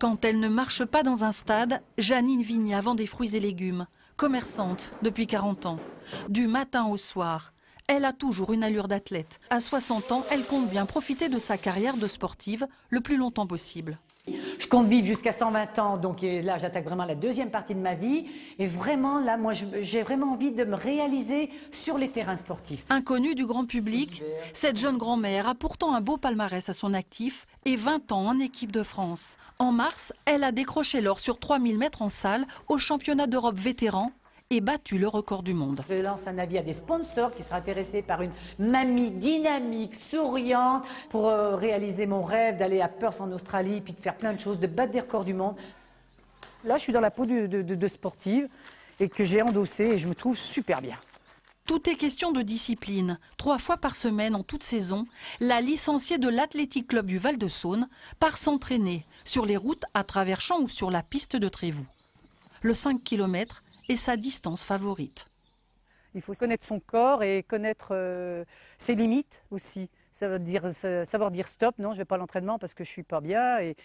Quand elle ne marche pas dans un stade, Janine Vignat vend des fruits et légumes. Commerçante depuis 40 ans. Du matin au soir, elle a toujours une allure d'athlète. À 60 ans, elle compte bien profiter de sa carrière de sportive le plus longtemps possible. Je compte vivre jusqu'à 120 ans, donc là j'attaque vraiment la deuxième partie de ma vie. Et vraiment là, moi j'ai vraiment envie de me réaliser sur les terrains sportifs. Inconnue du grand public, cette jeune grand-mère a pourtant un beau palmarès à son actif et 20 ans en équipe de France. En mars, elle a décroché l'or sur 3000 mètres en salle au championnat d'Europe vétéran et battu le record du monde. Je lance un avis à des sponsors qui seraient intéressés par une mamie dynamique, souriante, pour réaliser mon rêve d'aller à Perth en Australie, puis de faire plein de choses, de battre des records du monde. Là, je suis dans la peau de sportive et que j'ai endossé et je me trouve super bien. Tout est question de discipline. 3 fois par semaine en toute saison, la licenciée de l'Athletic Club du Val-de-Saône part s'entraîner sur les routes à travers champs ou sur la piste de Trévoux. Le 5 km est sa distance favorite. Il faut connaître son corps et connaître ses limites aussi. Ça veut dire savoir dire stop, non, je ne vais pas à l'entraînement parce que je ne suis pas bien. Et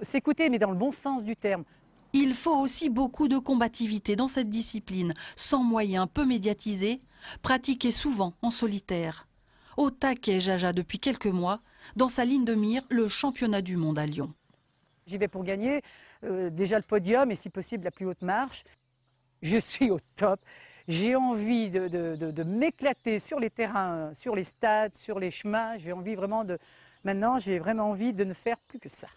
s'écouter, mais dans le bon sens du terme. Il faut aussi beaucoup de combativité dans cette discipline, sans moyens, peu médiatisée, pratiquée souvent en solitaire. Au taquet Jaja depuis quelques mois, dans sa ligne de mire, le championnat du monde à Lyon. J'y vais pour gagner déjà le podium et si possible la plus haute marche. Je suis au top. J'ai envie de m'éclater sur les terrains, sur les stades, sur les chemins. J'ai envie vraiment maintenant, j'ai vraiment envie de ne faire plus que ça.